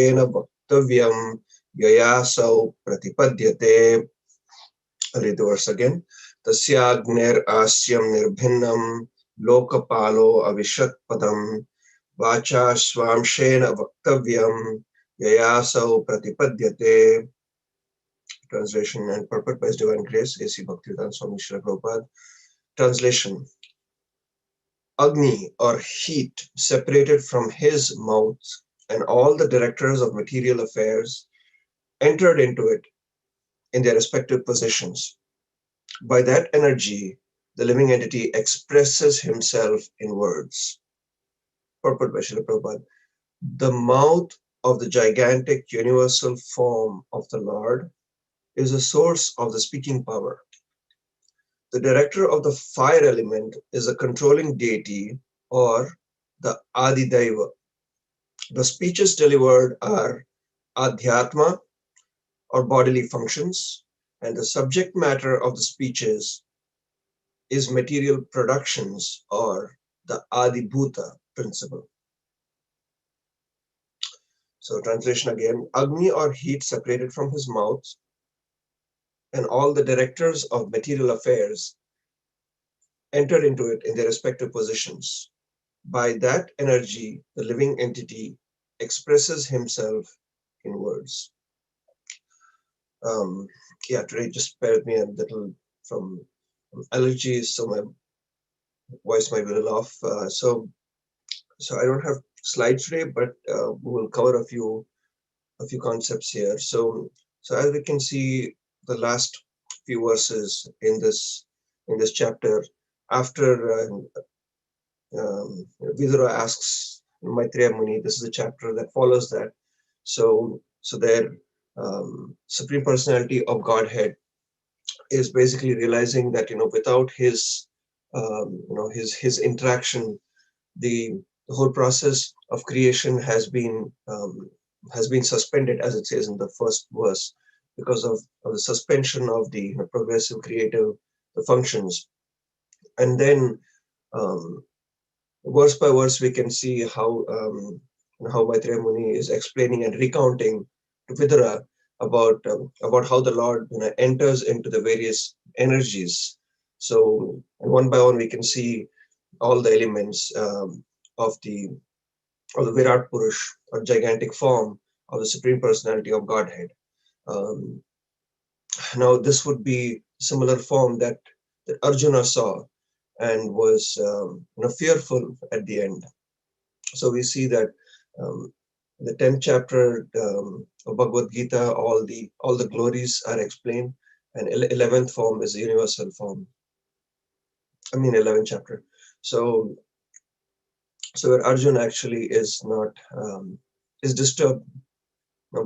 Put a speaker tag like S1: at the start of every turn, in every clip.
S1: ena vaktavyam yayasau pratipadyate. I'll read the verse again. Tasyagner asyam nirbhinnam lokapalo avishat padam vacha swamshena vaktavyam yayasau pratipadyate. Translation and purport by His Divine Grace, A.C. Bhaktivedanta Swami Srila Prabhupada. Translation: Agni or heat separated from his mouth, and all the directors of material affairs entered into it in their respective positions. By that energy, the living entity expresses himself in words. Purport by Srila Prabhupada. The mouth of the gigantic universal form of the Lord is a source of the speaking power. The director of the fire element is a controlling deity or the Adidaiva. The speeches delivered are Adhyatma or bodily functions, and the subject matter of the speeches is material productions or the Adibhuta principle. So translation again: Agni or heat separated from his mouth, and all the directors of material affairs entered into it in their respective positions. By that energy, the living entity expresses himself in words. Today just bear with me a little from allergies, so my voice might be a little off. So I don't have slides today, but we will cover a few concepts here. So as we can see, the last few verses in this chapter, after Vidura asks Maitreya Muni, this is a chapter that follows that. So their Supreme Personality of Godhead is basically realizing that without his his interaction, the whole process of creation has been suspended, as it says in the first verse, because of the suspension of the progressive creative functions. And then verse by verse we can see how Maitreya Muni is explaining and recounting to Vidura about how the Lord enters into the various energies. So one by one we can see all the elements of the Virat Purush, or gigantic form of the Supreme Personality of Godhead. Now this would be similar form that Arjuna saw and was fearful at the end. So we see that the 10th chapter of Bhagavad Gita, all the glories are explained, and 11th form is the universal form. 11th chapter. So where Arjuna actually is not is disturbed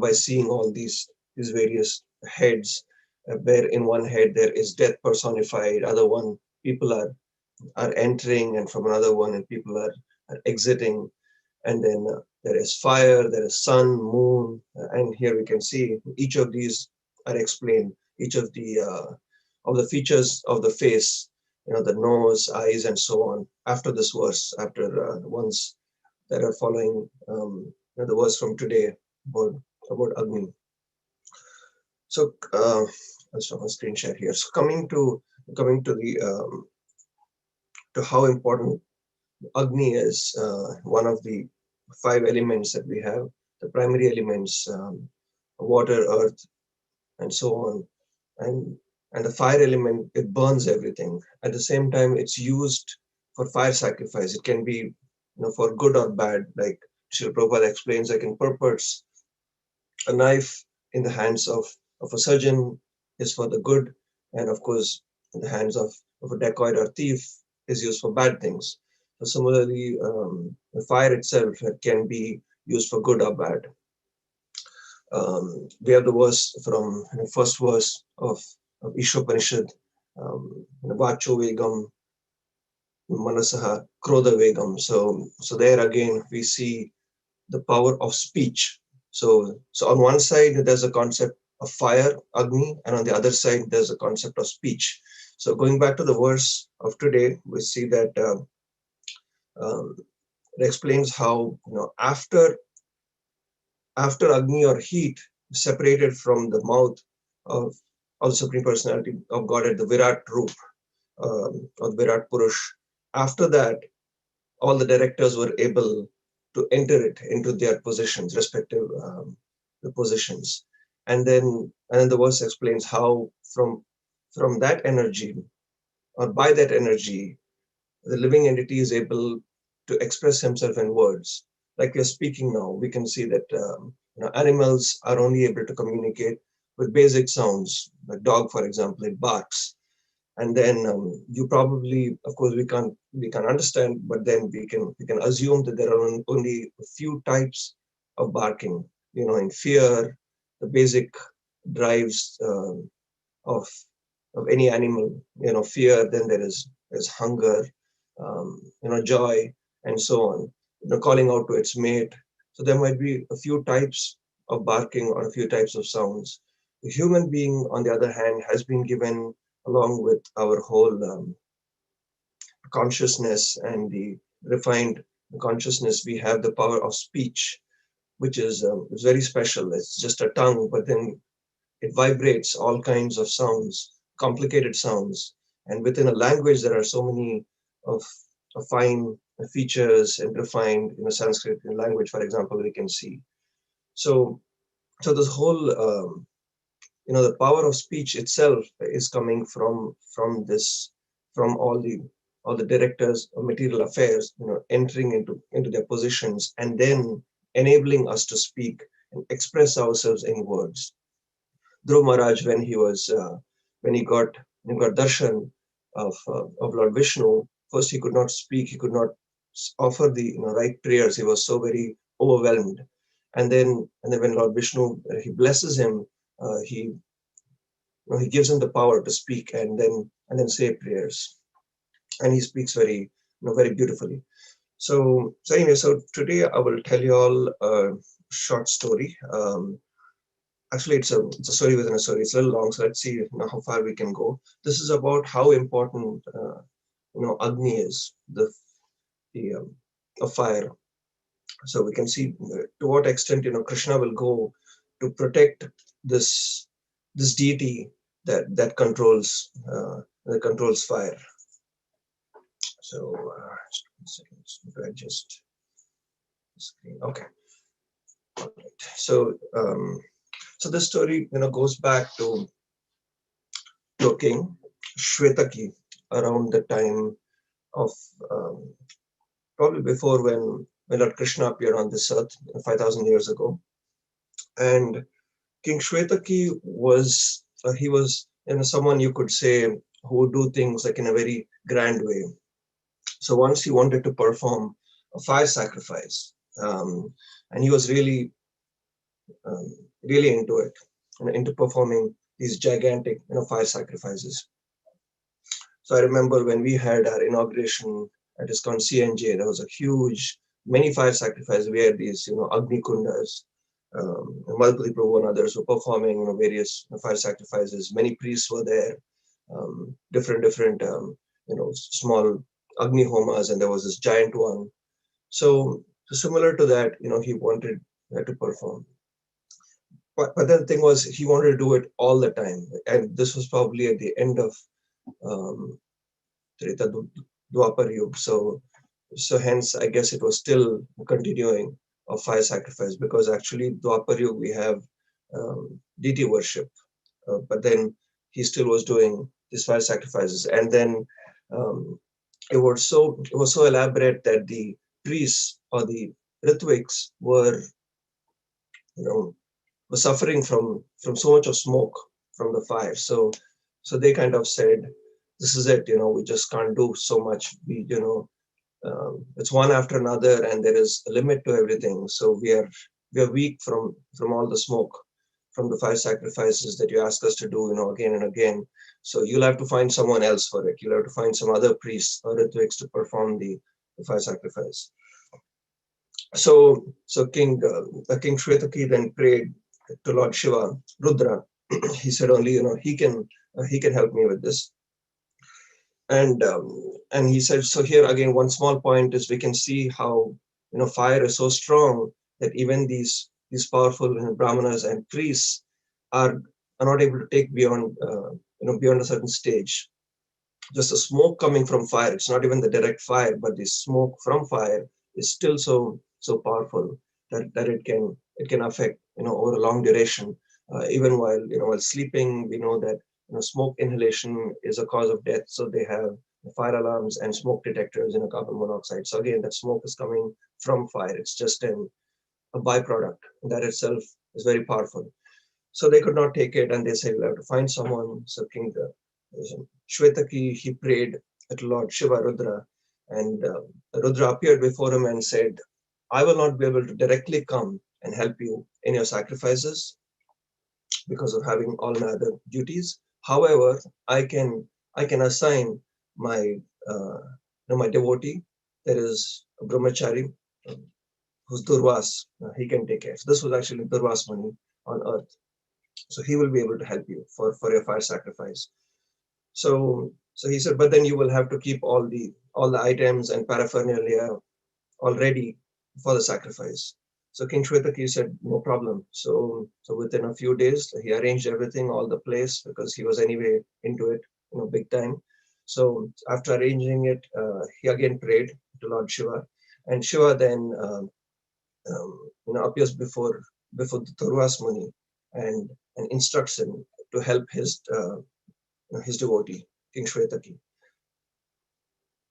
S1: by seeing all these various heads, where in one head there is death personified, other one people are entering, and from another one and people are exiting, and then there is fire, there is sun, moon, and here we can see each of these are explained, each of the features of the face, the nose, eyes, and so on, after this verse, after ones that are following the verse from today about Agni. So I'll stop my screen share here. So coming to the to how important Agni is, one of the 5 elements that we have, the primary elements, water, earth, and so on, and the fire element, it burns everything. At the same time, it's used for fire sacrifice. It can be for good or bad, like Srila Prabhupada explains, like in purports, a knife in the hands of a surgeon is for the good, and of course in the hands of a dacoit or thief is used for bad things. So similarly, the fire itself can be used for good or bad. We have the verse from the first verse of Ishopanishad, Vacho Vegam Manasaha Krodha Vegam. So there again we see the power of speech. So on one side there's a concept of fire, Agni, and on the other side there's a concept of speech. So going back to the verse of today, we see that it explains how after after Agni or heat separated from the mouth of the Supreme Personality of God at the Virat Roop, or the Virat Purush, after that, all the directors were able to enter it into their positions, respective the positions. And then the verse explains how from that energy, or by that energy, the living entity is able to express himself in words. Like we're speaking now, we can see that animals are only able to communicate with basic sounds. Like dog, for example, it barks, and then you probably, of course, we can understand, but then we can assume that there are only a few types of barking. In fear, the basic drives of of any animal, fear, then there's hunger, joy, and so on, calling out to its mate. So there might be a few types of barking or a few types of sounds. The human being, on the other hand, has been given, along with our whole consciousness and the refined consciousness, we have the power of speech, which is very special. It's just a tongue, but then it vibrates all kinds of sounds, complicated sounds. And within a language, there are so many of, fine features and refined, Sanskrit language, for example, we can see. So, this whole, the power of speech itself is coming from all the directors of material affairs, entering into their positions and then enabling us to speak and express ourselves in words. Dhruv Maharaj, when he got darshan of Lord Vishnu, first he could not speak, he could not offer the right prayers. He was so very overwhelmed, and then when Lord Vishnu he blesses him, he gives him the power to speak and then say prayers, and he speaks very beautifully. So anyway, so today I will tell you all a short story. Actually, it's a story within a story. It's a little long, so let's see how far we can go. This is about how important Agni is, the fire. So we can see to what extent Krishna will go to protect this deity that controls fire. So just 1 second, do I just screen? Okay, all right. So this story goes back to King Shvetaki, around the time of probably before when Lord Krishna appeared on this earth 5,000 years ago. And King Shvetaki was he was someone, you could say, who would do things like in a very grand way. So once he wanted to perform a fire sacrifice, and he was really into it, into performing these gigantic fire sacrifices. So I remember when we had our inauguration at ISKCON CNJ, there was a huge, many fire sacrifices. We had these, Agni Kundas, Malpati Prabhu and others were performing various fire sacrifices. Many priests were there, different, small Agni Homas, and there was this giant one. So similar to that, he wanted to perform. But then the thing was, he wanted to do it all the time. And this was probably at the end of Treta Dwapar Yug. So hence, I guess it was still continuing of fire sacrifice, because actually Dwapar Yug we have deity worship, but then he still was doing these fire sacrifices, and then it was so elaborate that the priests or the Ritviks were suffering from so much of smoke from the fire. So they kind of said, this is it, we just can't do so much. It's one after another, and there is a limit to everything. So we are weak from all the smoke from the fire sacrifices that you ask us to do, again and again. So you'll have to find someone else for it. You'll have to find some other priests or Ritviks to perform the fire sacrifice. So King Shvetaki then prayed to Lord Shiva, Rudra. He said only he can help me with this. And he said, so here again, one small point is we can see how fire is so strong that even these these powerful brahmanas and priests are not able to take beyond beyond a certain stage. Just the smoke coming from fire, it's not even the direct fire, but the smoke from fire is still so powerful that it can affect over a long duration. Even while sleeping, we know that smoke inhalation is a cause of death, so they have fire alarms and smoke detectors, carbon monoxide. So again, that smoke is coming from fire. It's just a byproduct. That itself is very powerful. So they could not take it, and they said, we'll have to find someone. So King Shvetaki, he prayed at Lord Shiva Rudra, and Rudra appeared before him and said, I will not be able to directly come and help you in your sacrifices because of having all my other duties. However, I can assign my my devotee, there is a brahmachari, who's Durvas, he can take care. So this was actually Durvas Muni on earth. So he will be able to help you for your fire sacrifice. So he said, but then you will have to keep all the items and paraphernalia all ready for the sacrifice. So King Shvetaki said, no problem. So within a few days, he arranged everything, all the place, because he was anyway into it, big time. So after arranging it, he again prayed to Lord Shiva, and Shiva then appears before the Durvas Muni and instructs him to help his devotee, King Shvetaki.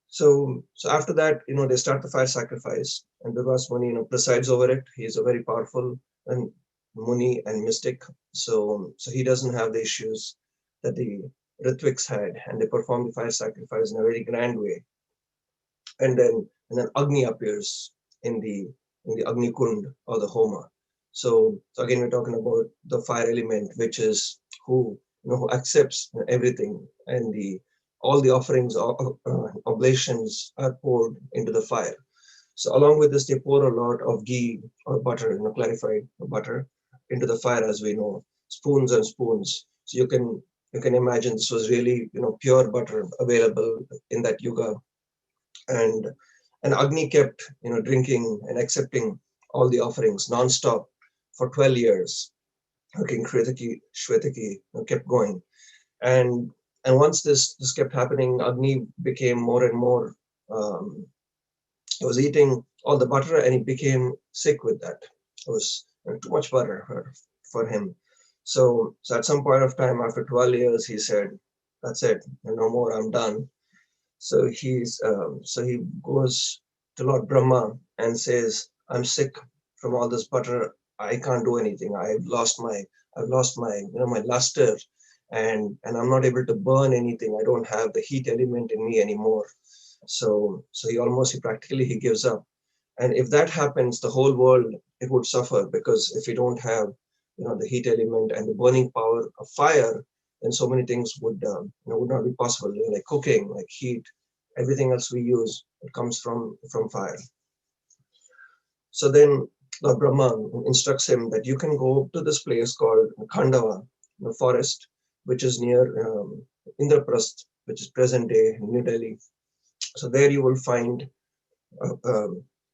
S1: So after that, they start the fire sacrifice, and Durvas Muni, presides over it. He is a very powerful and Muni and mystic. So he doesn't have the issues that the Ritviks had, and they perform the fire sacrifice in a very grand way. And then Agni appears in the Agni Kund or the Homa. So again, we're talking about the fire element, which is who accepts everything, and all the offerings, oblations are poured into the fire. So along with this, they pour a lot of ghee or butter, clarified butter, into the fire, as we know, spoons and spoons. So you can imagine this was really pure butter available in that yuga, and Agni kept drinking and accepting all the offerings non-stop for 12 years. King Shvetaki kept going, and once this kept happening, Agni became more and more. He was eating all the butter, and he became sick with that. It was too much butter for him. So at some point of time, after 12 years, he said, "That's it, no more. I'm done." So he goes to Lord Brahma and says, "I'm sick from all this butter. I can't do anything. I've lost my my luster, and I'm not able to burn anything. I don't have the heat element in me anymore." So he practically he gives up. And if that happens, the whole world, it would suffer, because if we don't have the heat element and the burning power of fire, then so many things would not be possible, like cooking, like heat, everything else we use, it comes from fire. So then Lord Brahma instructs him that you can go to this place called Khandava, the forest, which is near Indraprasth, which is present day New Delhi. So there you will find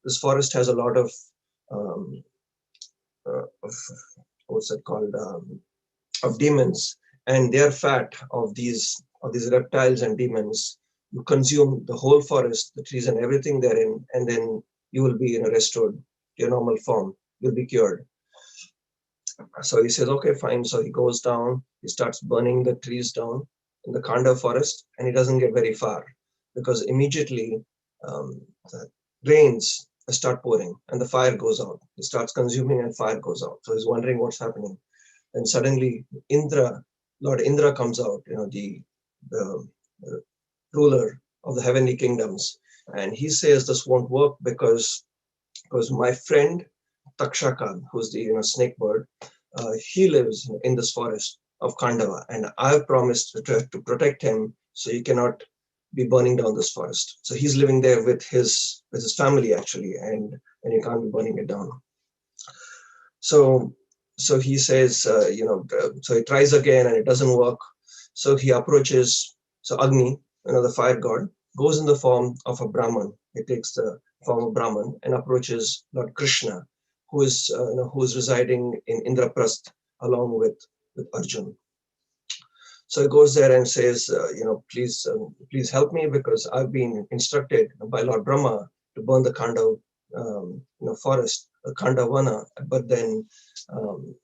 S1: this forest has a lot um, of what's it called, of demons, and their fat of these reptiles and demons. You consume the whole forest, the trees and everything therein, and then you will be restored to your normal form. You'll be cured. So he says, okay, fine. So he goes down, he starts burning the trees down in the Khanda forest, and he doesn't get very far, because immediately the rains start pouring and the fire goes out. He starts consuming and fire goes out. So he's wondering what's happening. And suddenly Lord Indra comes out, the ruler of the heavenly kingdoms, and he says this won't work because my friend Takshaka, who's the snake bird, he lives in this forest of Khandava, and I've promised to protect him, so he cannot be burning down this forest. So he's living there with his family actually, and he can't be burning it down. So he says, so he tries again and it doesn't work. So he approaches, so Agni, the fire god, goes in the form of a Brahman. He takes the form of Brahman and approaches Lord Krishna, who is who is residing in Indraprasth along with Arjun. So he goes there and says, please help me, because I've been instructed by Lord Brahma to burn the forest, Khandavana, but then um,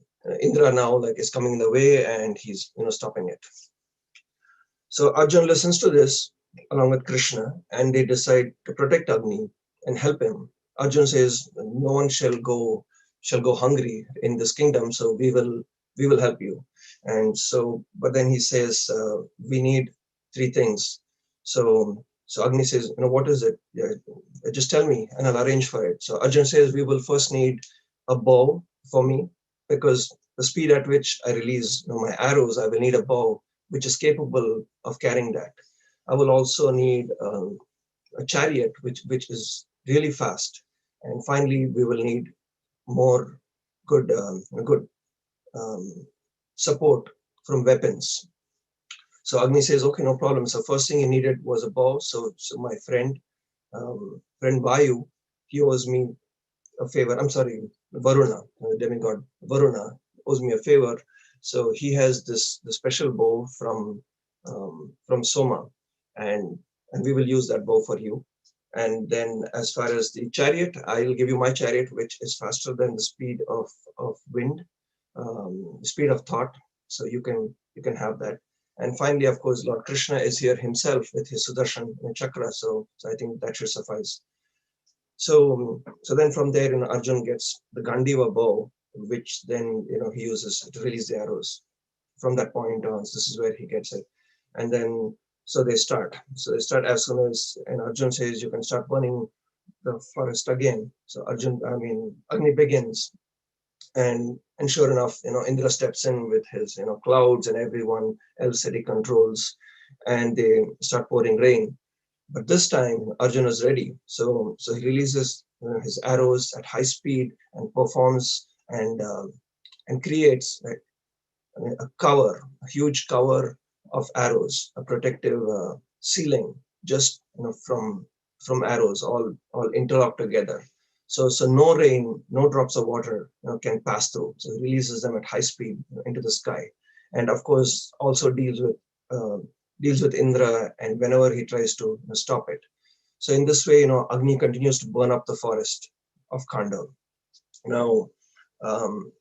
S1: Indra now is coming in the way, and he's stopping it. So Arjun listens to this along with Krishna, and they decide to protect Agni and help him. Arjun says, "No one shall go hungry in this kingdom, so we will help you." And so, but then he says, "We need three things." So Agni says, "What is it? Yeah, just tell me, and I'll arrange for it." So Arjun says, "We will first need a bow for me, because the speed at which I release my arrows, I will need a bow which is capable of carrying that. I will also need a chariot which is really fast, and finally we will need more good um, support from weapons." So Agni says, "Okay, no problem." So first thing he needed was a bow. So my friend Vayu, he owes me a favor. I'm sorry, Varuna, the demigod Varuna owes me a favor. So he has the special bow from Soma, and we will use that bow for you. And then as far as the chariot, I'll give you my chariot, which is faster than the speed of wind, speed of thought. So you can have that. And finally, of course, Lord Krishna is here himself with his Sudarshan chakra. So I think that should suffice. So then from there, Arjun gets the Gandiva bow, which then he uses to release the arrows. From that point on, so this is where he gets it. And then so they start. So they start as soon as, and Arjun says, "You can start burning the forest again." So Agni begins, and sure enough, Indra steps in with his clouds and everyone else that he controls, and they start pouring rain. But this time, Arjuna is ready. So he releases his arrows at high speed and performs and creates a cover, a huge cover of arrows, a protective ceiling just from arrows, all interlocked together. So no rain, no drops of water can pass through. So he releases them at high speed into the sky, and of course also deals with Indra, and whenever he tries to stop it. So in this way, Agni continues to burn up the forest of Khandav. Now,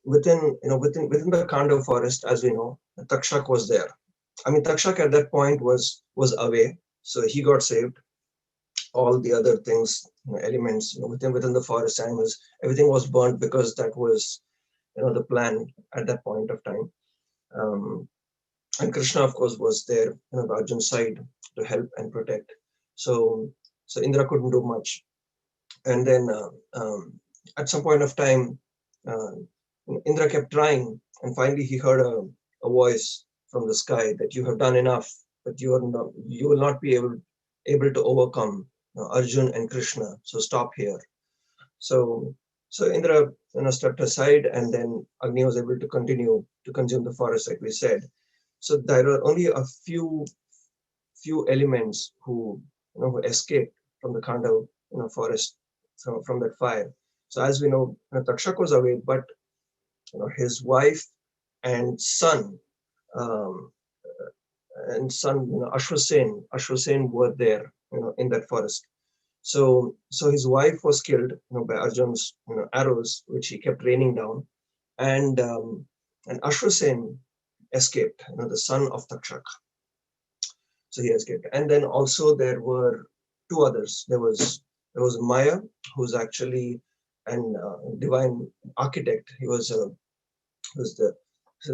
S1: within the Khandav forest, as we know, Takshak was there. Takshak at that point was away, so he got saved. All the other things, elements, within the forest, animals, everything was burnt, because that was, the plan at that point of time. Um, and Krishna, of course, was there, the Arjun's side to help and protect. So Indra couldn't do much. And then at some point of time, uh, Indra kept trying, and finally he heard a voice from the sky that you have done enough, but you will not be able to overcome Arjun and Krishna. So stop here. So so Indra stepped aside, and then Agni was able to continue to consume the forest, like we said. So there were only a few elements who escaped from the Khandav forest from that fire. So as we know, Takshak was away, but his wife and son um, Ashwasen were there in that forest. So his wife was killed by Arjun's arrows, which he kept raining down, and Ashwasen escaped, the son of Takshak. So he escaped. And then also there were two others. There was Maya, who's actually an divine architect. He was an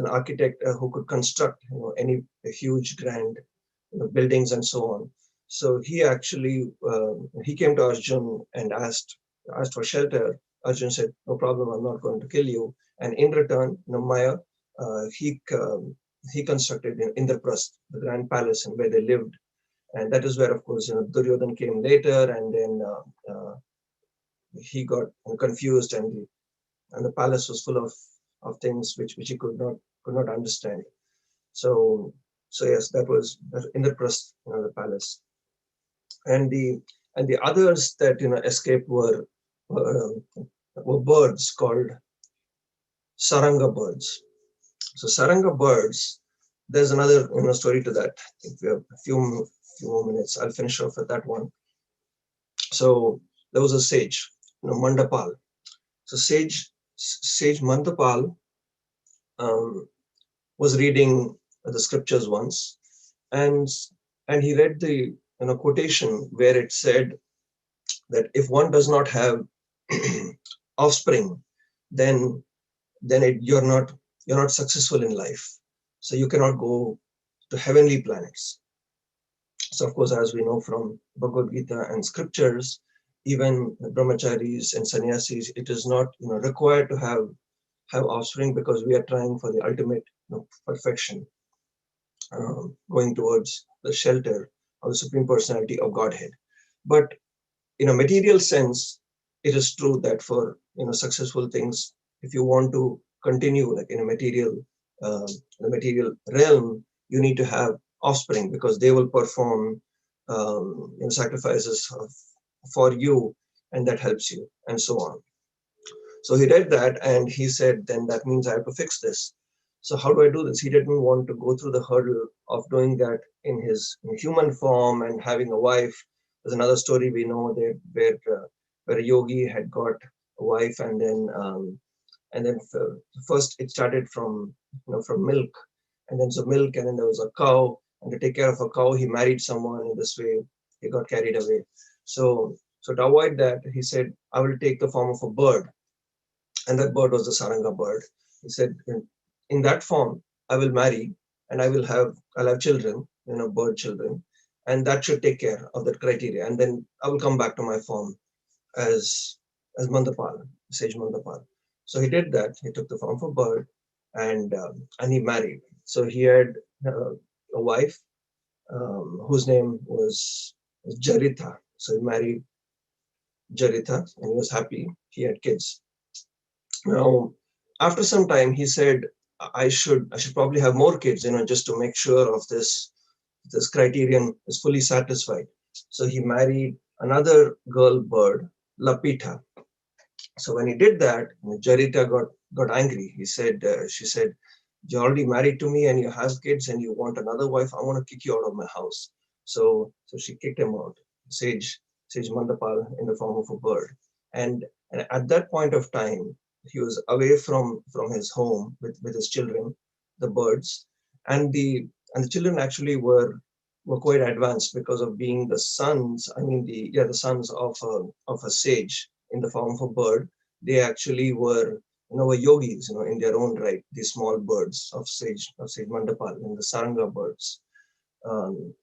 S1: architect who could construct any huge grand buildings and so on. So he actually he came to Arjun and asked for shelter. Arjun said, "No problem, I'm not going to kill you." And in return, Maya, uh, he he constructed Indraprasth, the grand palace, and where they lived. And that is where, of course, Duryodhan came later, and then he got confused, and the palace was full of things which he could not understand. So yes, that Indraprasth, the palace, and the others that escaped were were birds called saranga birds. So saranga birds, there's another story to that. If we have a few more minutes, I'll finish off with that one. So there was a sage, Mandapal. So sage Mandapal um, was reading the scriptures once, and he read the quotation where it said that if one does not have offspring, then you're not successful in life. So you cannot go to heavenly planets. So of course, as we know from Bhagavad Gita and scriptures, even brahmacharis and sannyasis, it is not required to have offspring, because we are trying for the ultimate perfection, going towards the shelter of the Supreme Personality of Godhead. But in a material sense, it is true that for successful things, if you want to continue like uh, in a material realm, you need to have offspring, because they will perform sacrifices for you, and that helps you, and so on. So he read that and he said, then that means I have to fix this. So how do I do this? He didn't want to go through the hurdle of doing that in his human form and having a wife. There's another story we know there where a yogi had got a wife, and then first it started from milk, and then so milk, and then there was a cow, and to take care of a cow he married someone. In this way he got carried away. So to avoid that, he said, I will take the form of a bird, and that bird was the saranga bird. He said, in that form I will marry, and I'll have children, bird children, and that should take care of that criteria, and then I will come back to my form as Mandapal, sage Mandapal. So he did that. He took the form of a bird, and he married. So he had a wife whose name was Jarita. So he married Jarita, and he was happy. He had kids. Now, after some time, he said, I should probably have more kids, just to make sure of this criterion is fully satisfied. So he married another girl bird, Lapita. So when he did that, Jarita got angry. She said, you're already married to me and you have kids and you want another wife. I want to kick you out of my house. So she kicked him out, Sage Sage Mandapal, in the form of a bird. And at that point of time, he was away from his home with his children, the birds, and the children actually were quite advanced because of being the sons. I mean, the sons of a sage in the form of a bird. They actually were yogis, in their own right. These small birds of sage Mandapal, and the Saranga birds.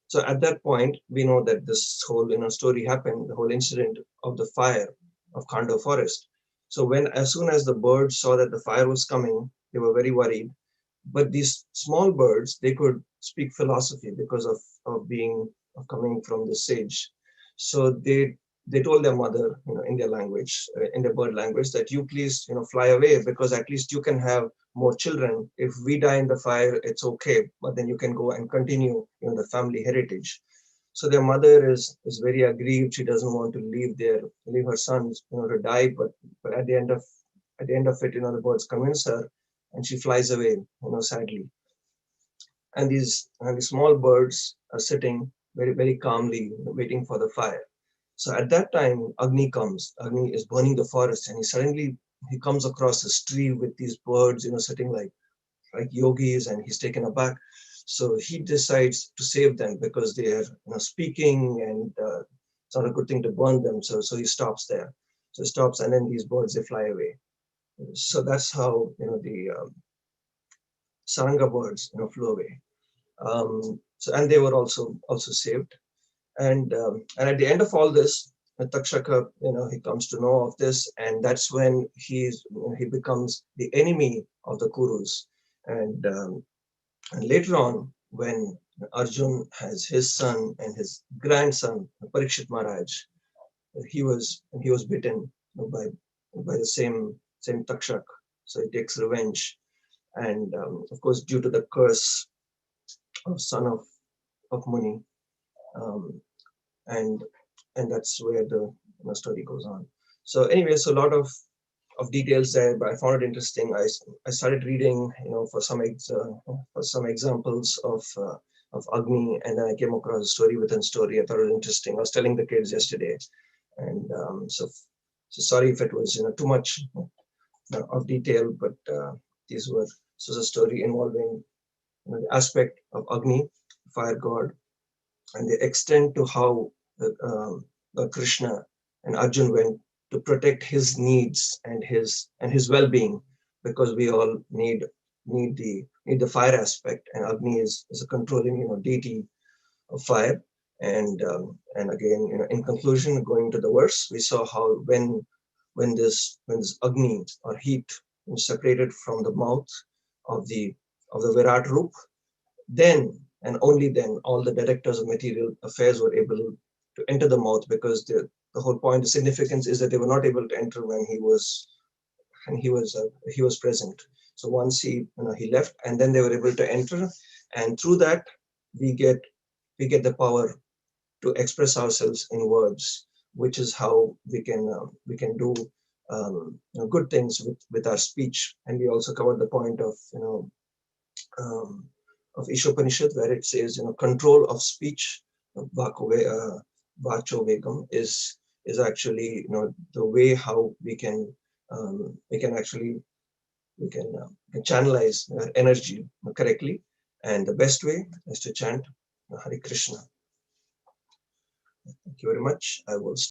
S1: So at that point, we know that this whole story happened, the whole incident of the fire of Khando forest. So as soon as the birds saw that the fire was coming, they were very worried. But these small birds, they could speak philosophy because of coming from the sage. So they told their mother, in their language, in their bird language, that you please, fly away, because at least you can have more children. If we die in the fire, it's okay, but then you can go and continue, the family heritage. So their mother is very aggrieved. She doesn't want to leave her sons, to die. But at the end of it, the birds convince her, and she flies away, sadly. And these small birds are sitting very, very calmly, waiting for the fire. So at that time, Agni comes. Agni is burning the forest, and he comes across this tree with these birds, sitting like yogis, and he's taken aback. So he decides to save them because they are speaking, and it's not a good thing to burn them. So he stops there. So he stops, and then these birds, they fly away. So that's how the Saranga birds flew away. And they were also saved. And at the end of all this, Takshaka, he comes to know of this, and that's when he becomes the enemy of the Kurus. And later on, when Arjun has his son and his grandson, Parikshit Maharaj, he was bitten by the same Takshak. So he takes revenge, and of course, due to the curse of son of Muni, um, and and that's where the story goes on. So anyway, so a lot of of details there, but I found it interesting. I started reading, for some examples of Agni, and then I came across a story within story. I thought it was interesting. I was telling the kids yesterday, and so sorry if it was too much of detail, but this was a story involving the aspect of Agni, fire god, and the extent to how Krishna and Arjun went to protect his needs and his well-being, because we all need the fire aspect, and Agni is a controlling deity of fire. And again, in conclusion, going to the verse, we saw how when this Agni or heat was separated from the mouth of the Virat Roop, then and only then all the directors of material affairs were able to enter the mouth, because the whole point, the significance is that they were not able to enter when he was present. So once he left, and then they were able to enter, and through that we get the power to express ourselves in words, which is how we can do good things with our speech. And we also covered the point of Ishopanishad, where it says, control of speech, vacho vegam, is actually the way how we can channelize energy correctly, and the best way is to chant Hare Krishna. Thank you very much. I will